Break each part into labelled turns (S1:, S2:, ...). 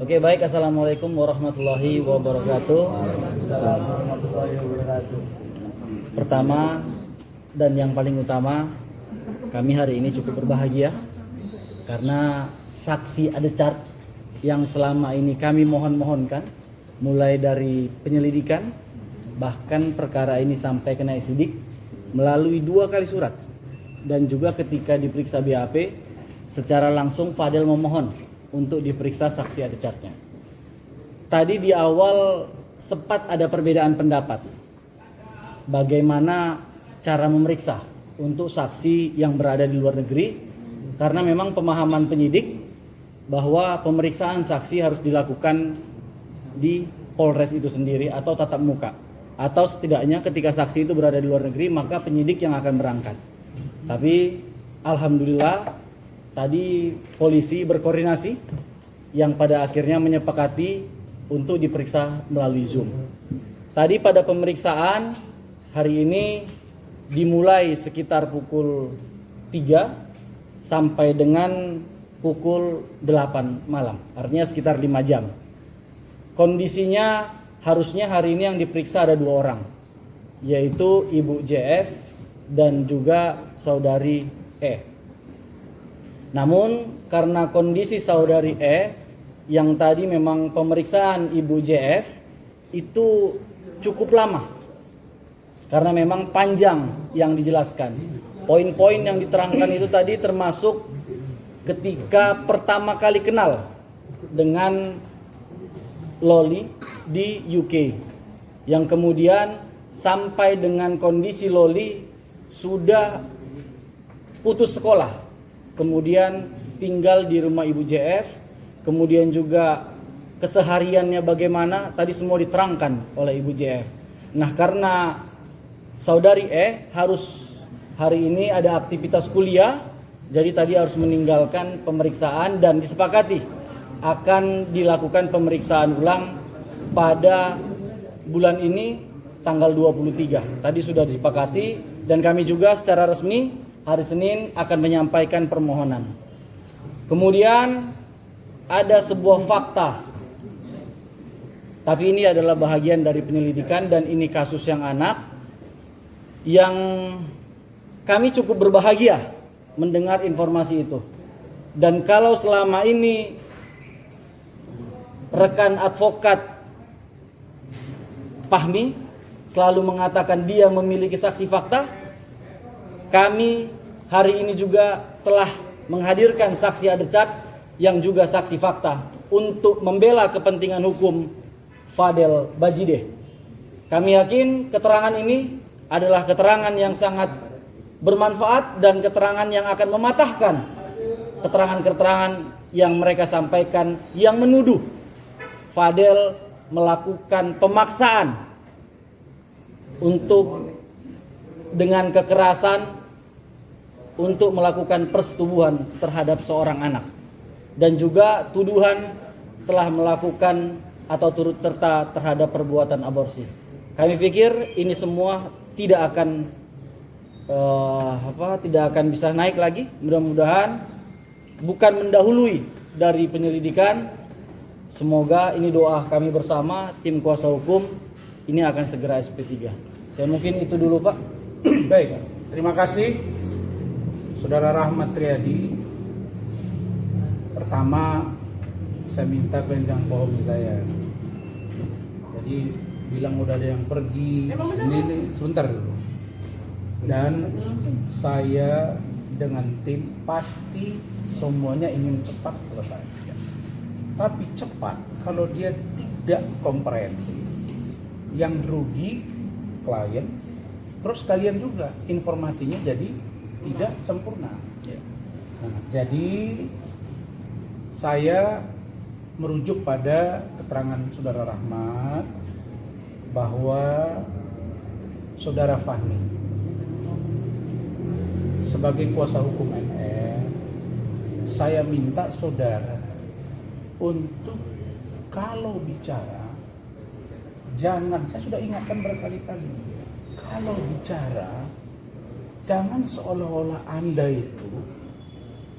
S1: Oke, baik. Assalamualaikum warahmatullahi wabarakatuh. Pertama dan yang paling utama, kami hari ini cukup berbahagia karena saksi Adechart yang selama ini kami mohon-mohonkan, mulai dari penyelidikan, bahkan perkara ini sampai ke naik sidik, melalui 2 kali surat, dan juga ketika diperiksa BAP, secara langsung Fadel memohon untuk diperiksa saksi Adechartnya. Tadi di awal sempat ada perbedaan pendapat bagaimana cara memeriksa untuk saksi yang berada di luar negeri, karena memang pemahaman penyidik bahwa pemeriksaan saksi harus dilakukan di Polres itu sendiri atau tatap muka, atau setidaknya ketika saksi itu berada di luar negeri maka penyidik yang akan berangkat. Tapi alhamdulillah tadi polisi berkoordinasi yang pada akhirnya menyepakati untuk diperiksa melalui Zoom. Tadi pada pemeriksaan hari ini dimulai sekitar pukul 3 sampai dengan pukul 8 malam. Artinya sekitar 5 jam. Kondisinya harusnya hari ini yang diperiksa ada 2 orang, yaitu Ibu JF dan juga Saudari E. Namun karena kondisi Saudari E yang tadi memang pemeriksaan Ibu JF itu cukup lama, karena memang panjang yang dijelaskan. Poin-poin yang diterangkan itu tadi termasuk ketika pertama kali kenal dengan Loli di UK, yang kemudian sampai dengan kondisi Loli sudah putus sekolah, kemudian tinggal di rumah Ibu JF, kemudian juga kesehariannya bagaimana, tadi semua diterangkan oleh Ibu JF. Nah, karena Saudari E harus hari ini ada aktivitas kuliah, jadi tadi harus meninggalkan pemeriksaan dan disepakati akan dilakukan pemeriksaan ulang pada bulan ini tanggal 23. Tadi sudah disepakati dan kami juga secara resmi hari Senin akan menyampaikan permohonan. Kemudian ada sebuah fakta, tapi ini adalah bahagian dari penyelidikan dan ini kasus yang anak, yang kami cukup berbahagia mendengar informasi itu. Dan kalau selama ini rekan advokat Fahmi selalu mengatakan dia memiliki saksi fakta, kami hari ini juga telah menghadirkan saksi Adechart yang juga saksi fakta untuk membela kepentingan hukum Fadel Bajideh. Kami yakin keterangan ini adalah keterangan yang sangat bermanfaat dan keterangan yang akan mematahkan keterangan-keterangan yang mereka sampaikan yang menuduh Fadel melakukan pemaksaan untuk dengan kekerasan untuk melakukan persetubuhan terhadap seorang anak, dan juga tuduhan telah melakukan atau turut serta terhadap perbuatan aborsi. Kami pikir ini semua tidak akan bisa naik lagi. Mudah-mudahan bukan mendahului dari penyelidikan. Semoga ini doa kami bersama tim kuasa hukum ini akan segera SP3. Saya mungkin itu dulu, Pak.
S2: Baik, terima kasih Saudara Rahmat Riyadi. Pertama, saya minta kalian jangan bohongi saya. Jadi bilang udah ada yang pergi, ini sebentar dulu. Dan saya dengan tim pasti semuanya ingin cepat selesai. Tapi cepat kalau dia tidak komprehensif, yang rugi klien, terus kalian juga informasinya jadi tidak sempurna. Nah, jadi saya merujuk pada keterangan Saudara Rahmat bahwa Saudara Fahmi sebagai kuasa hukum NR, saya minta saudara untuk kalau bicara jangan, saya sudah ingatkan berkali-kali, kalau bicara jangan seolah-olah Anda itu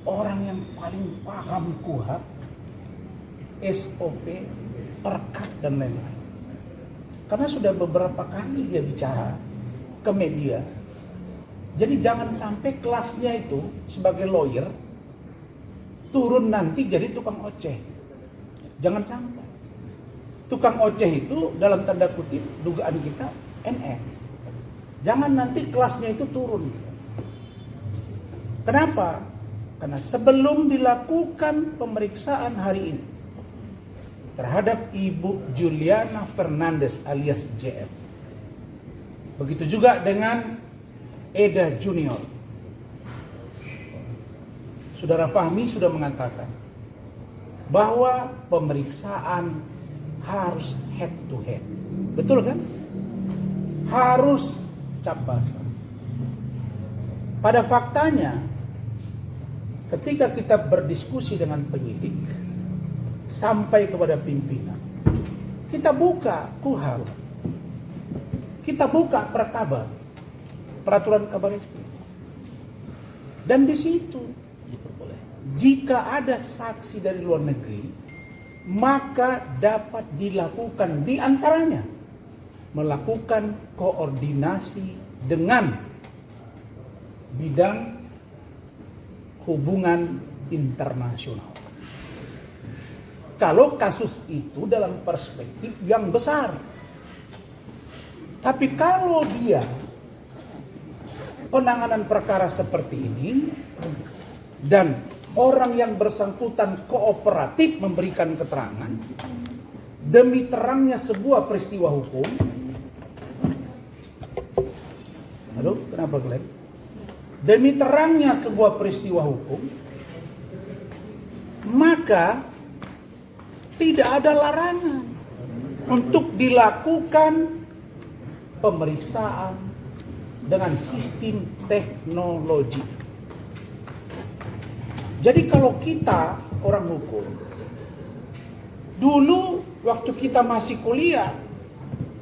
S2: orang yang paling paham KUHP, SOP, perkap dan lain-lain. Karena sudah beberapa kali dia bicara ke media. Jadi jangan sampai kelasnya itu sebagai lawyer turun nanti jadi tukang oceh. Jangan sampai. Tukang oceh itu dalam tanda kutip dugaan kita NM. Jangan nanti kelasnya itu turun. Kenapa? Karena sebelum dilakukan pemeriksaan hari ini terhadap Ibu Juliana Fernandez alias JF, begitu juga dengan Eda Junior, Saudara Fahmi sudah mengatakan bahwa pemeriksaan harus head to head. Betul kan? Harus cap basah. Pada faktanya, ketika kita berdiskusi dengan penyidik sampai kepada pimpinan, kita buka KUHAP, kita buka peraturan kabar reskrim, dan di situ jika ada saksi dari luar negeri, maka dapat dilakukan di antaranya melakukan koordinasi dengan bidang hubungan internasional. Kalau kasus itu dalam perspektif yang besar. Tapi kalau dia penanganan perkara seperti ini dan orang yang bersangkutan kooperatif memberikan keterangan demi terangnya sebuah peristiwa hukum. Halo, kenapa Glenn? Demi terangnya sebuah peristiwa hukum, maka tidak ada larangan untuk dilakukan pemeriksaan dengan sistem teknologi. Jadi kalau kita orang hukum, dulu waktu kita masih kuliah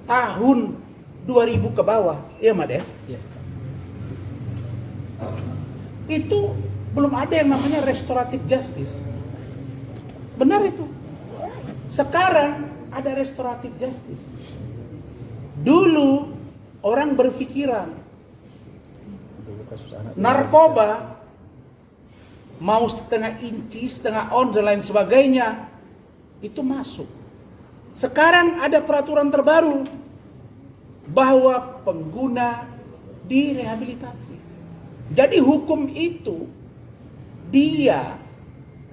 S2: tahun 2000 ke bawah, iya Mat ya? Iya. Itu belum ada yang namanya restoratif justice. Benar itu. Sekarang ada restoratif justice. Dulu orang berpikiran narkoba mau setengah inci, setengah ons dan lain sebagainya itu masuk. Sekarang ada peraturan terbaru bahwa pengguna direhabilitasi. Jadi hukum itu dia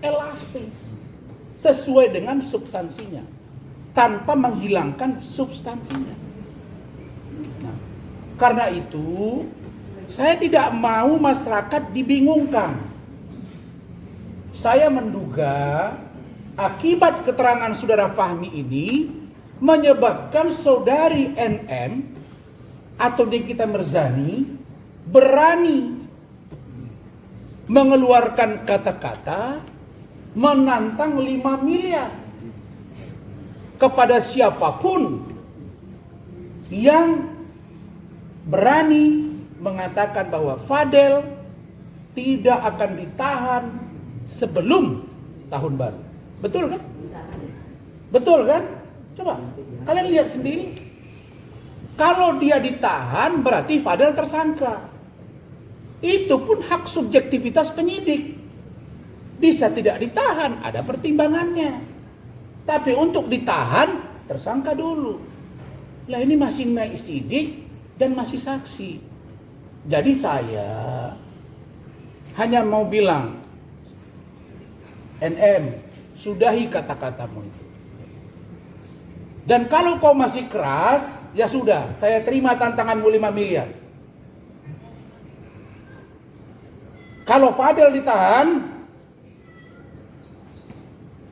S2: elastis sesuai dengan substansinya tanpa menghilangkan substansinya. Nah, karena itu saya tidak mau masyarakat dibingungkan. Saya menduga akibat keterangan Saudara Fahmi ini menyebabkan Saudari NM atau Nikita Mirzani berani mengeluarkan kata-kata menantang 5 miliar kepada siapapun yang berani mengatakan bahwa Fadel tidak akan ditahan sebelum tahun baru. Betul kan? Betul kan? Coba kalian lihat sendiri. Kalau dia ditahan berarti Fadel tersangka. Itu pun hak subjektivitas penyidik. Bisa tidak ditahan, ada pertimbangannya. Tapi untuk ditahan, tersangka dulu. Lah ini masih naik sidik dan masih saksi. Jadi saya hanya mau bilang, NM, sudahi kata-katamu itu. Dan kalau kau masih keras, ya sudah, saya terima tantanganmu 5 miliar. Kalau Fadel ditahan,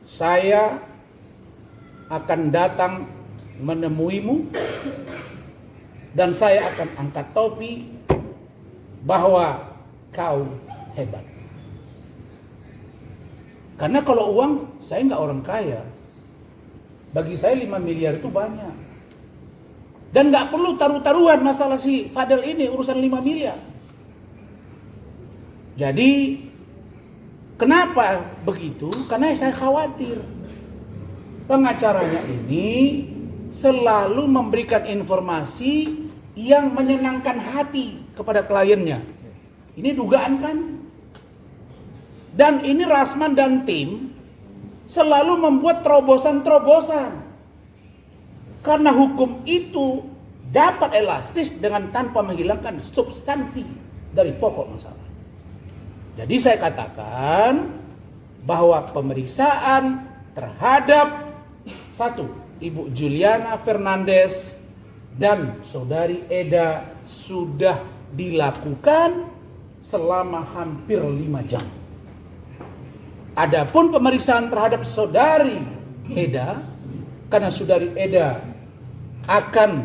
S2: saya akan datang menemuimu dan saya akan angkat topi bahwa kau hebat. Karena kalau uang, saya nggak orang kaya. Bagi saya 5 miliar itu banyak. Dan nggak perlu taruh-taruhan masalah si Fadel ini, urusan 5 miliar. Jadi, kenapa begitu? Karena saya khawatir. pengacaranya ini selalu memberikan informasi yang menyenangkan hati kepada kliennya. Ini dugaan kan? Dan ini Rasman dan tim selalu membuat terobosan-terobosan. Karena hukum itu dapat elastis dengan tanpa menghilangkan substansi dari pokok masalah. Jadi saya katakan bahwa pemeriksaan terhadap satu, Ibu Juliana Fernandes dan Saudari Eda sudah dilakukan selama hampir 5 jam. Adapun pemeriksaan terhadap Saudari Eda, karena Saudari Eda akan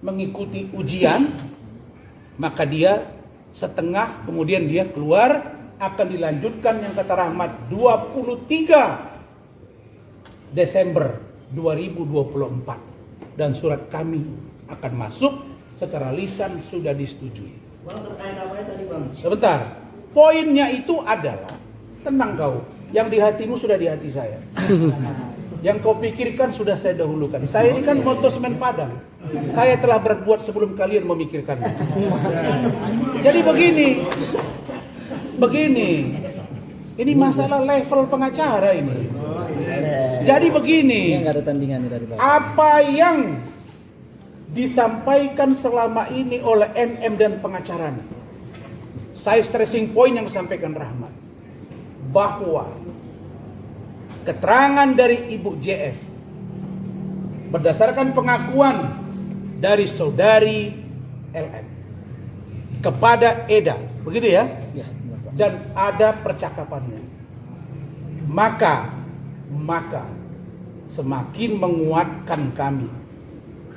S2: mengikuti ujian, maka dia setengah, kemudian dia keluar, akan dilanjutkan yang kata Rahmat 23 Desember 2024, dan surat kami akan masuk secara lisan sudah disetujui.
S3: Bang, terkait apa tadi Bang?
S2: Sebentar, poinnya itu adalah, tenang kau, yang di hatimu sudah di hati saya. Yang kau pikirkan sudah saya dahulukan. Saya ini kan moto semen Padang. Saya telah berbuat sebelum kalian memikirkannya. Jadi begini, ini masalah level pengacara ini. Jadi begini,
S1: Ini nggak ada tandingannya dari Bapak.
S2: apa yang disampaikan selama ini oleh NM dan pengacaranya, saya stressing point yang disampaikan Rahmat, bahwa keterangan dari Ibu JF berdasarkan pengakuan dari Saudari LM kepada Eda, begitu ya?
S1: Ya, Bapak.
S2: Dan ada percakapannya, maka semakin menguatkan kami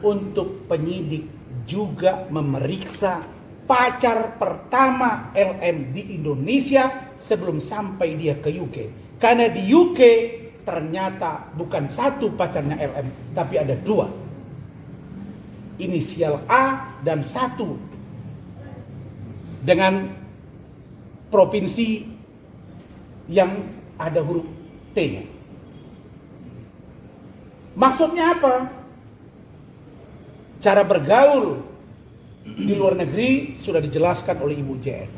S2: untuk penyidik juga memeriksa pacar pertama LM di Indonesia sebelum sampai dia ke UK. Karena di UK ternyata bukan satu pacarnya LM, tapi ada 2. Inisial A dan 1 dengan provinsi yang ada huruf T-nya. Maksudnya apa? Cara bergaul di luar negeri sudah dijelaskan oleh Ibu JF.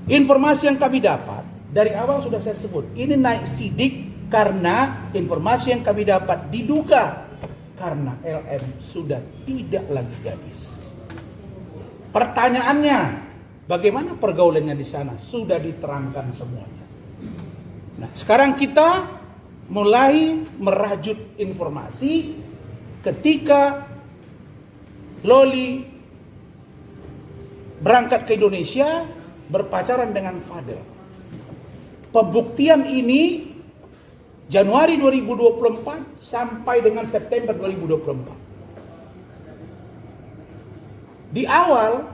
S2: Informasi yang kami dapat dari awal sudah saya sebut, ini naik sidik karena informasi yang kami dapat diduga karena LM sudah tidak lagi gadis. Pertanyaannya, bagaimana pergaulannya di sana? Sudah diterangkan semuanya. Nah, sekarang kita mulai merajut informasi ketika Loli berangkat ke Indonesia berpacaran dengan Fadel. Pembuktian ini Januari 2024 sampai dengan September 2024. Di awal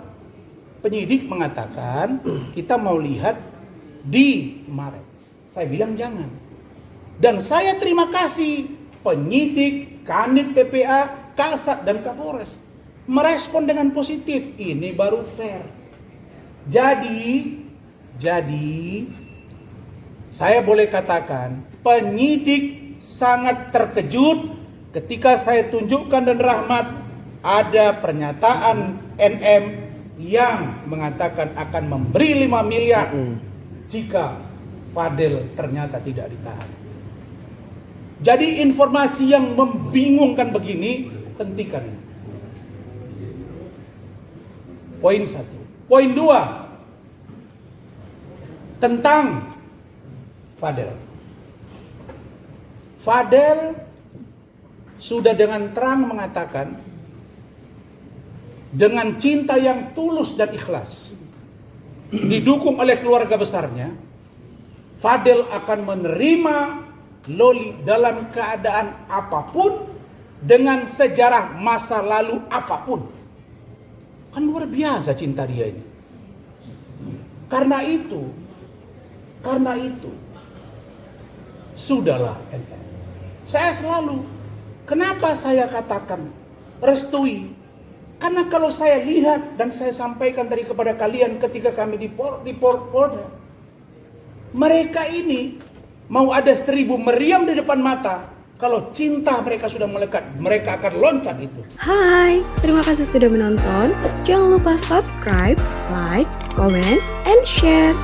S2: penyidik mengatakan kita mau lihat di Maret. Saya bilang jangan. Dan saya terima kasih penyidik, Kanit PPA, Kasat dan Kapolres merespon dengan positif. Ini baru fair. Jadi saya boleh katakan penyidik sangat terkejut ketika saya tunjukkan dan Rahmat ada pernyataan NM yang mengatakan akan memberi 5 miliar jika Fadel ternyata tidak ditahan. Jadi informasi yang membingungkan begini, hentikan. Poin 1. Poin 2 tentang Fadel. Fadel sudah dengan terang mengatakan dengan cinta yang tulus dan ikhlas didukung oleh keluarga besarnya, Fadel akan menerima Loli dalam keadaan apapun, dengan sejarah masa lalu apapun. Kan luar biasa cinta dia ini. Karena itu sudahlah. Saya selalu, kenapa saya katakan restui? Karena kalau saya lihat dan saya sampaikan tadi kepada kalian ketika kami di Polda, mereka ini Mau ada 1000 meriam di depan mata, kalau cinta mereka sudah melekat, mereka akan loncat itu.
S3: Hai, terima kasih sudah menonton. Jangan lupa subscribe, like, comment, and share.